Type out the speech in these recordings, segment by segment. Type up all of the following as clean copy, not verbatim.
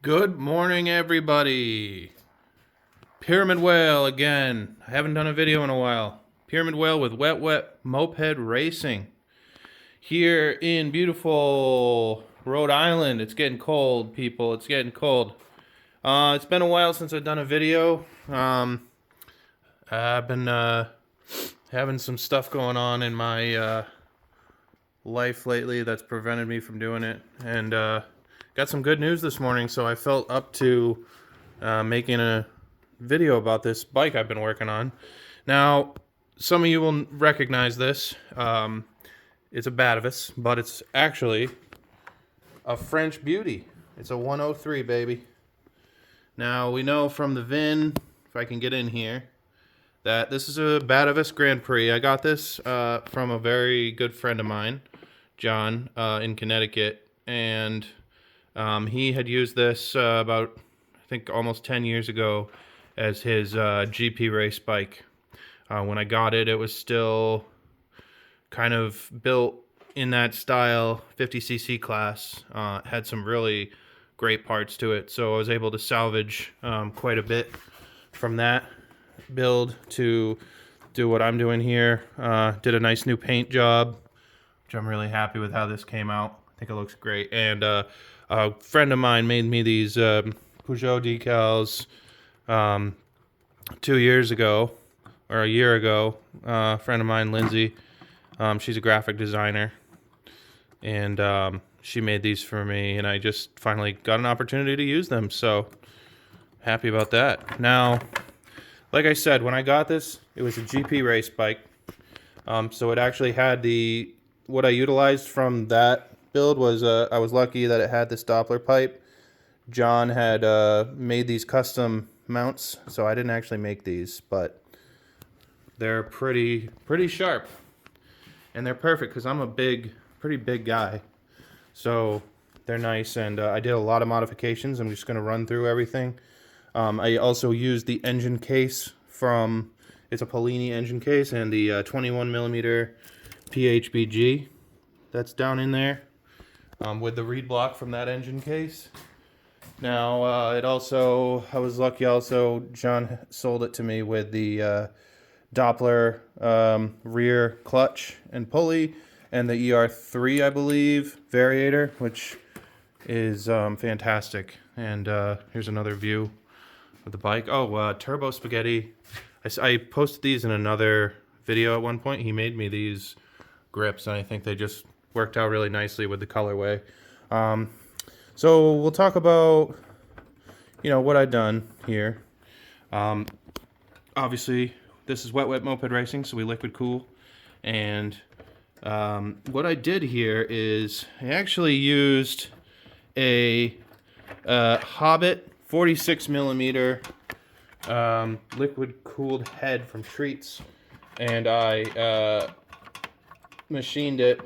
Good morning, everybody. Pyramid Whale again. I haven't done a video in a while. Pyramid Whale with Wet Moped Racing. Here in beautiful Rhode Island. It's getting cold, people. It's getting cold. It's been a while since I've done a video. I've been having some stuff going on in my life lately that's prevented me from doing it. And got some good news this morning, so I felt up to making a video about this bike I've been working on. Now, some of you will recognize this. It's a Batavus, but it's actually a French beauty. It's a 103, baby. Now, we know from the VIN, if I can get in here, that this is a Batavus Grand Prix. I got this from a very good friend of mine, John, in Connecticut, and he had used this about, I think, almost 10 years ago as his GP race bike. When I got it, it was still kind of built in that style 50cc class. Had some really great parts to it, so I was able to salvage quite a bit from that build to do what I'm doing here. Did a nice new paint job, which I'm really happy with how this came out. I think it looks great. And a friend of mine made me these Peugeot decals 2 years ago, or a year ago. A friend of mine, Lindsay, she's a graphic designer, and she made these for me, and I just finally got an opportunity to use them, so happy about that. Now, like I said, when I got this, it was a GP race bike, so it actually had what I utilized from that build was, I was lucky that it had this Doppler pipe. John had made these custom mounts, so I didn't actually make these, but they're pretty sharp, and they're perfect because I'm a pretty big guy, so they're nice. And I did a lot of modifications. I'm just going to run through everything. I also used the engine case from, it's a Polini engine case, and the 21 millimeter PHBG that's down in there, with the reed block from that engine case. Now, I was lucky also, John sold it to me with the Doppler rear clutch and pulley, and the ER3, I believe, variator, which is fantastic. And here's another view of the bike. Oh, Turbo Spaghetti. I posted these in another video at one point. He made me these grips, and I think they just worked out really nicely with the colorway. So we'll talk about, what I've done here. Obviously, this is wet Moped Racing, so we liquid cool. And what I did here is I actually used a Hobbit 46 millimeter liquid cooled head from Treats, and I machined it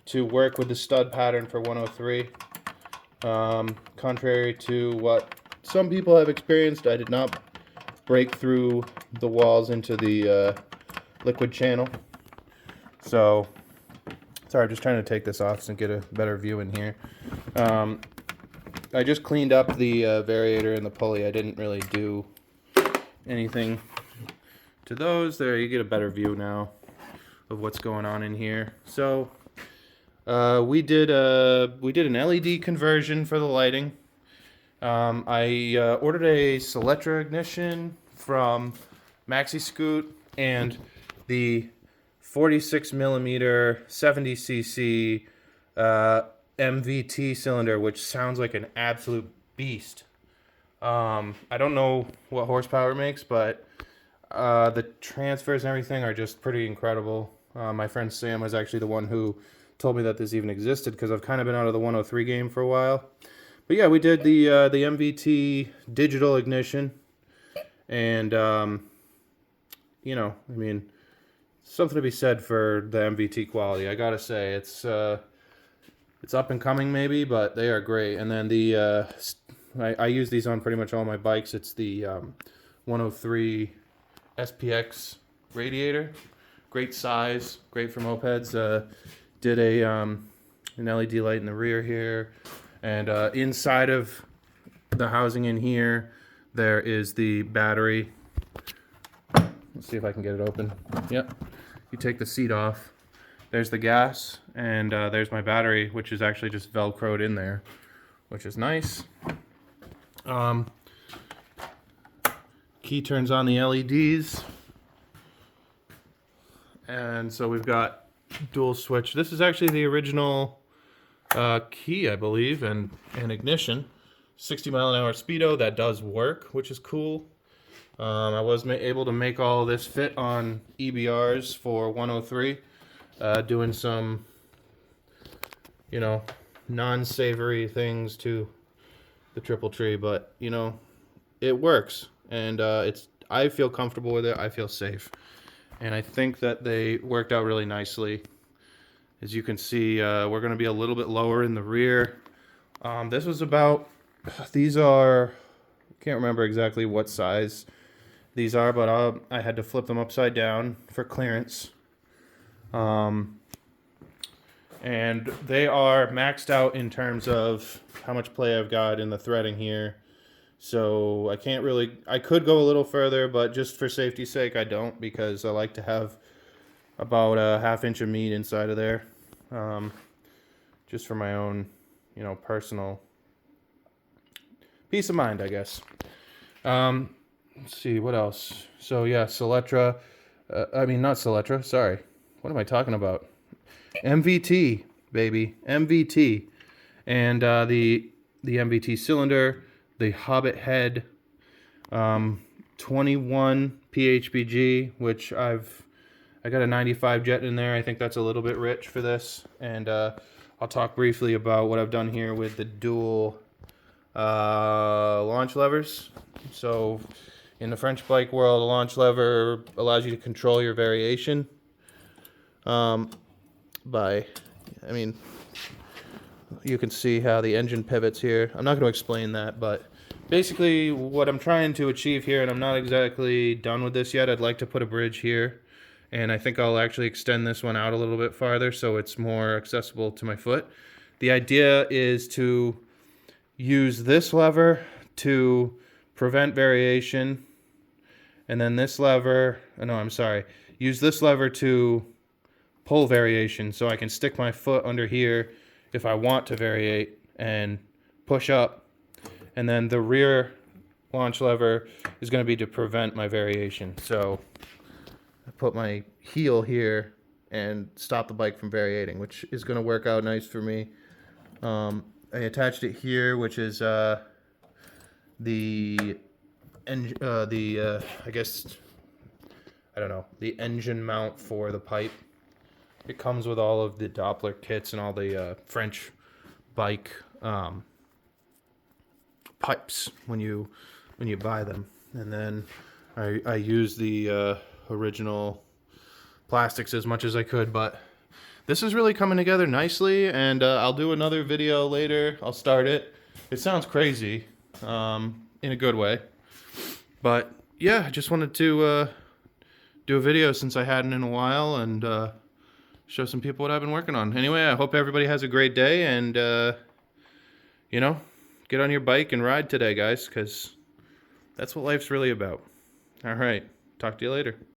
to work with the stud pattern for 103. Contrary to what some people have experienced, I did not break through the walls into the liquid channel. So, sorry, I'm just trying to take this off and get a better view in here. I just cleaned up the variator and the pulley. I didn't really do anything to those. There, you get a better view now of what's going on in here. So, we did an LED conversion for the lighting. I ordered a Selectra ignition from Maxi Scoot, and the 46 millimeter 70cc MVT cylinder, which sounds like an absolute beast. I don't know what horsepower it makes, but the transfers and everything are just pretty incredible. My friend Sam was actually the one who told me that this even existed, because I've kind of been out of the 103 game for a while. But yeah, we did the MVT digital ignition, and something to be said for the MVT quality. I gotta say, it's up and coming maybe, but they are great. And then I use these on pretty much all my bikes. It's the 103 SPX radiator, great size, great for mopeds. Did an LED light in the rear here, and inside of the housing in here. There is the battery. Let's see if I can get it open. Yep. You take the seat off. There's the gas, and there's my battery, which is actually just Velcroed in there, which is nice. Key turns on the LEDs. And so we've got dual switch. This is actually the original key, I believe, and ignition. 60-mile-an-hour speedo. That does work, which is cool. I was able to make all this fit on EBRs for 103. Doing some, you know, non-savory things to the triple tree, but you know, it works, and I feel comfortable with it. I feel safe, and I think that they worked out really nicely. As you can see, we're going to be a little bit lower in the rear. This was about, these are, can't remember exactly what size these are, but I had to flip them upside down for clearance. And they are maxed out in terms of how much play I've got in the threading here. So I can't really, I could go a little further, but just for safety's sake, I don't, because I like to have about a ½ inch of meat inside of there. Just for my own, you know, personal peace of mind, I guess. Let's see, what else? So yeah, Soletra, not Soletra, sorry. What am I talking about? MVT, baby, MVT. And the MVT cylinder, the Hobbit head, 21 PHBG, which I got a 95 jet in there. I think that's a little bit rich for this. And I'll talk briefly about what I've done here with the dual launch levers. So in the French bike world, a launch lever allows you to control your variation you can see how the engine pivots here. I'm not going to explain that, but basically what I'm trying to achieve here, and I'm not exactly done with this yet, I'd like to put a bridge here, and I think I'll actually extend this one out a little bit farther so it's more accessible to my foot. The idea is to use this lever to prevent variation, and then this lever, use this lever to pull variation, so I can stick my foot under here if I want to variate and push up, and then the rear launch lever is going to be to prevent my variation. So I put my heel here and stop the bike from variating, which is going to work out nice for me. I attached it here, which is the engine mount for the pipe. It comes with all of the Doppler kits and all the French bike pipes when you buy them. And then I use the original plastics as much as I could, but this is really coming together nicely, and I'll do another video later. I'll start it. It sounds crazy in a good way, but yeah, I just wanted to do a video since I hadn't in a while, and show some people what I've been working on. Anyway, I hope everybody has a great day, and you know, get on your bike and ride today, guys, because that's what life's really about. All right, talk to you later.